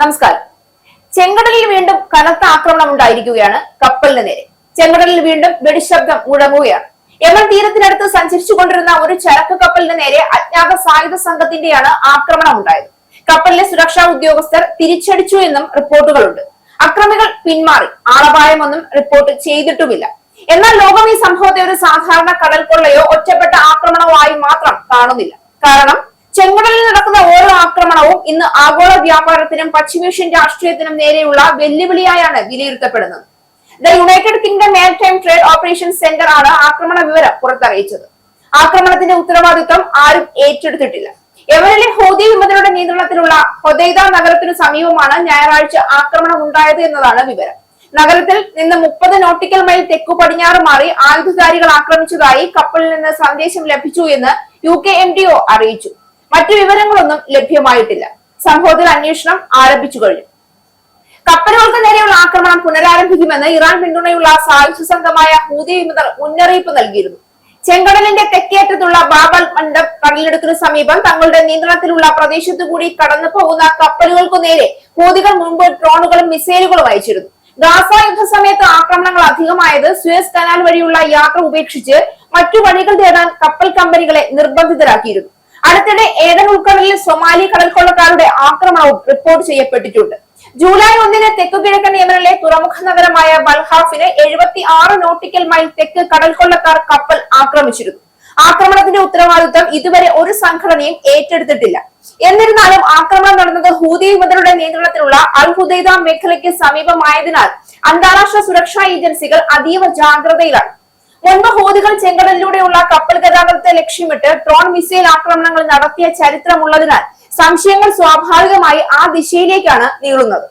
നമസ്കാരം. ചെങ്കടലിൽ വീണ്ടും കനത്ത ആക്രമണം ഉണ്ടായിരിക്കുകയാണ് കപ്പലിന് നേരെ. ചെങ്കടലിൽ വീണ്ടും വെടിശബ്ദം മുഴങ്ങുകയാണ്. യമൻ തീരത്തിനടുത്ത് സഞ്ചരിച്ചുകൊണ്ടിരുന്ന ഒരു ചരക്ക് കപ്പലിന് നേരെ അജ്ഞാത സായുധ സംഘത്തിന്റെയാണ് ആക്രമണം ഉണ്ടായത്. കപ്പലിലെ സുരക്ഷാ ഉദ്യോഗസ്ഥർ തിരിച്ചടിച്ചു എന്നും റിപ്പോർട്ടുകളുണ്ട്. അക്രമികൾ പിന്മാറി. ആളപായമൊന്നും റിപ്പോർട്ട് ചെയ്തിട്ടുമില്ല. എന്നാൽ ലോകം ഈ സംഭവത്തെ ഒരു സാധാരണ കടൽ കൊള്ളയോ ഒറ്റപ്പെട്ട ആക്രമണമോ ആയി മാത്രം കാണുന്നില്ല. കാരണം ചെങ്കടലിൽ നടക്കുന്ന ഓരോ ആക്രമണവും ഇന്ന് ആഗോള വ്യാപാരത്തിനും പശ്ചിമേഷ്യൻ രാഷ്ട്രീയത്തിനും നേരെയുള്ള വെല്ലുവിളിയായാണ് വിലയിരുത്തപ്പെടുന്നത്. The United kingdom maritime trade operation centre ആണ് ആക്രമണ വിവരം പുറത്തറിയിച്ചത്. ആക്രമണത്തിന്റെ ഉത്തരവാദിത്വം ആരും ഏറ്റെടുത്തിട്ടില്ല. യമനിലെ ഹൂതി വിമതരുടെ നിയന്ത്രണത്തിലുള്ള ഹൊദൈദ നഗരത്തിനു സമീപമാണ് ഞായറാഴ്ച ആക്രമണം ഉണ്ടായത് എന്നതാണ് വിവരം. നഗരത്തിൽ നിന്ന് 30 നോട്ടിക്കൽ മൈൽ തെക്കു പടിഞ്ഞാറ് മാറി ആയുധധാരികൾ ആക്രമിച്ചതായി കപ്പലിൽ നിന്ന് സന്ദേശം ലഭിച്ചു എന്ന് UKMDO അറിയിച്ചു. മറ്റു വിവരങ്ങളൊന്നും ലഭ്യമായിട്ടില്ല. സംഭവത്തിൽ അന്വേഷണം ആരംഭിച്ചു കഴിഞ്ഞു. കപ്പലുകൾക്ക് നേരെയുള്ള ആക്രമണം പുനരാരംഭിക്കുമെന്ന് ഇറാൻ പിന്തുണയുള്ള സായുധ സംഘമായ ഹൂതി വിമതർ മുന്നറിയിപ്പ് നൽകിയിരുന്നു. ചെങ്കടലിന്റെ തെക്കേറ്റത്തുള്ള ബാബൽ മണ്ഡപ് കടലിടുക്കിന് സമീപം തങ്ങളുടെ നിയന്ത്രണത്തിലുള്ള പ്രദേശത്തു കൂടി കടന്നു പോകുന്ന കപ്പലുകൾക്കു നേരെ ഹൂതികൾ മുൻപ് ഡ്രോണുകളും മിസൈലുകളും അയച്ചിരുന്നു. ഗാസ യുദ്ധ സമയത്ത് ആക്രമണങ്ങൾ അധികമായത് സുയസ് കനാൽ വഴിയുള്ള യാത്ര ഉപേക്ഷിച്ച് മറ്റു വഴികൾ തേടാൻ കപ്പൽ കമ്പനികളെ നിർബന്ധിതരാക്കിയിരുന്നു. അടുത്തിടെ ഏദൻ ഉൾക്കടലിൽ സൊമാലി കടൽക്കൊള്ളക്കാരുടെ ആക്രമണവും റിപ്പോർട്ട് ചെയ്യപ്പെട്ടിട്ടുണ്ട്. ജൂലൈ 1 തെക്കുകിഴക്കൻ യമനിലെ തുറമുഖ നഗരമായ ബൽഹാഫിന് 76 നോട്ടിക്കൽ മൈൽ തെക്ക് കടൽക്കൊള്ളക്കാർ കപ്പൽ ആക്രമിച്ചിരുന്നു. ആക്രമണത്തിന്റെ ഉത്തരവാദിത്വം ഇതുവരെ ഒരു സംഘടനയും ഏറ്റെടുത്തിട്ടില്ല. എന്നിരുന്നാലും ആക്രമണം നടന്നത് ഹൂതി വിമതരുടെ നിയന്ത്രണത്തിലുള്ള അൽ ഹുദൈദ മേഖലയ്ക്ക് സമീപമായതിനാൽ അന്താരാഷ്ട്ര സുരക്ഷാ ഏജൻസികൾ അതീവ ജാഗ്രതയിലാണ്. മുൻപ് ഹൂതികൾ ചെങ്കടലിലൂടെയുള്ള കപ്പൽ ഗതാഗതത്തെ ലക്ഷ്യമിട്ട് ഡ്രോൺ മിസൈൽ ആക്രമണങ്ങൾ നടത്തിയ ചരിത്രമുള്ളതിനാൽ സംശയങ്ങൾ സ്വാഭാവികമായി ആ ദിശയിലേക്കാണ് നീളുന്നത്.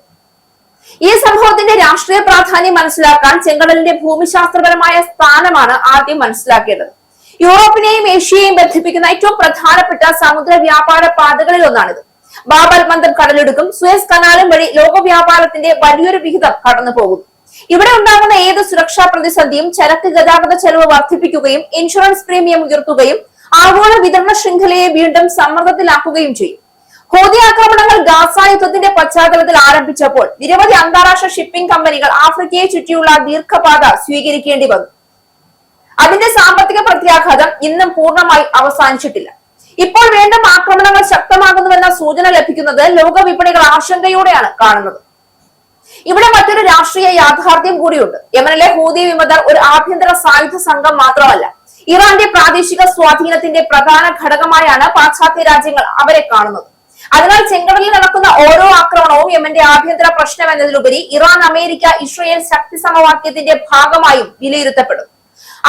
ഈ സംഭവത്തിന്റെ രാഷ്ട്രീയ പ്രാധാന്യം മനസ്സിലാക്കാൻ ചെങ്കടലിന്റെ ഭൂമിശാസ്ത്രപരമായ സ്ഥാനമാണ് ആദ്യം മനസ്സിലാക്കേണ്ടത്. യൂറോപ്പിനെയും ഏഷ്യയെയും ബന്ധിപ്പിക്കുന്ന ഏറ്റവും പ്രധാനപ്പെട്ട സമുദ്ര വ്യാപാര പാതകളിൽ ഒന്നാണിത്. ബാബൽ മന്ദബ് കടലിടുക്കും സുയസ് കനാലും വഴി ലോക വ്യാപാരത്തിന്റെ വലിയൊരു വിഹിതം കടന്നു പോകുന്നു. ഇവിടെ ഉണ്ടാകുന്ന ഏത് സുരക്ഷാ പ്രതിസന്ധിയും ചരക്ക് ഗതാഗത ചെലവ് വർദ്ധിപ്പിക്കുകയും ഇൻഷുറൻസ് പ്രീമിയം ഉയർത്തുകയും ആഗോള വിതരണ ശൃംഖലയെ വീണ്ടും സമ്മർദ്ദത്തിലാക്കുകയും ചെയ്യും. ഹൂതി ആക്രമണങ്ങൾ ഗാസ യുദ്ധത്തിന്റെ പശ്ചാത്തലത്തിൽ ആരംഭിച്ചപ്പോൾ നിരവധി അന്താരാഷ്ട്ര ഷിപ്പിംഗ് കമ്പനികൾ ആഫ്രിക്കയെ ചുറ്റിയുള്ള ദീർഘപാത സ്വീകരിക്കേണ്ടി വന്നു. അതിന്റെ സാമ്പത്തിക പ്രത്യാഘാതം ഇന്നും പൂർണ്ണമായി അവസാനിച്ചിട്ടില്ല. ഇപ്പോൾ വീണ്ടും ആക്രമണങ്ങൾ ശക്തമാകുന്നുവെന്ന സൂചന ലഭിക്കുന്നത് ലോക വിപണികൾ ആശങ്കയോടെയാണ് കാണുന്നത്. ഇവിടെ മറ്റൊരു രാഷ്ട്രീയ യാഥാർത്ഥ്യം കൂടിയുണ്ട്. യമനിലെ ഹൂതി വിമതർ ഒരു ആഭ്യന്തര സായുധ സംഘം മാത്രമല്ല, ഇറാന്റെ പ്രാദേശിക സ്വാധീനത്തിന്റെ പ്രധാന ഘടകമായാണ് പാശ്ചാത്യ രാജ്യങ്ങൾ അവരെ കാണുന്നത്. അതിനാൽ ചെങ്കടലിൽ നടക്കുന്ന ഓരോ ആക്രമണവും യമന്റെ ആഭ്യന്തര പ്രശ്നം എന്നതിലുപരി ഇറാൻ, അമേരിക്ക, ഇസ്രയേൽ ശക്തി സമവാക്യത്തിന്റെ ഭാഗമായും വിലയിരുത്തപ്പെടും.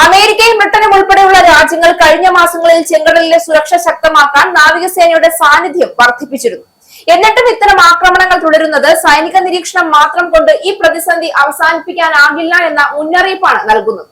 അമേരിക്കയും ബ്രിട്ടനും ഉൾപ്പെടെയുള്ള രാജ്യങ്ങൾ കഴിഞ്ഞ മാസങ്ങളിൽ ചെങ്കടലിലെ സുരക്ഷ ശക്തമാക്കാൻ നാവികസേനയുടെ സാന്നിധ്യം വർദ്ധിപ്പിച്ചിരുന്നു. എന്നിട്ടും ഇത്തരം ആക്രമണങ്ങൾ തുടരുന്നത് സൈനിക നിരീക്ഷണം മാത്രം കൊണ്ട് ഈ പ്രതിസന്ധി അവസാനിപ്പിക്കാനാകില്ല എന്ന മുന്നറിയിപ്പാണ് നൽകുന്നത്.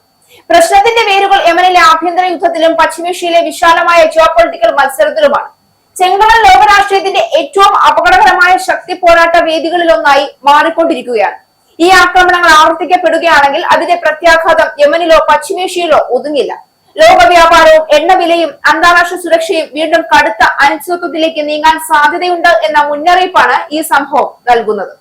പ്രശ്നത്തിന്റെ വേരുകൾ യമനിലെ ആഭ്യന്തര യുദ്ധത്തിലും പശ്ചിമേഷ്യയിലെ വിശാലമായ ജിയോപൊളിറ്റിക്കൽ മത്സരത്തിലുമാണ്. ചെങ്കടൽ ലോകരാഷ്ട്രീയത്തിന്റെ ഏറ്റവും അപകടകരമായ ശക്തി പോരാട്ട വേദികളിലൊന്നായി മാറിക്കൊണ്ടിരിക്കുകയാണ്. ഈ ആക്രമണങ്ങൾ ആവർത്തിക്കപ്പെടുകയാണെങ്കിൽ അതിന്റെ പ്രത്യാഘാതം യമനിലോ പശ്ചിമേഷ്യയിലോ ഒതുങ്ങില്ല. ലോക വ്യാപാരവും എണ്ണവിലയും അന്താരാഷ്ട്ര സുരക്ഷയും വീണ്ടും കടുത്ത അനിശ്ചിതത്വത്തിലേക്ക് നീങ്ങാൻ സാധ്യതയുണ്ട് എന്ന മുന്നറിയിപ്പാണ് ഈ സംഭവം നൽകുന്നത്.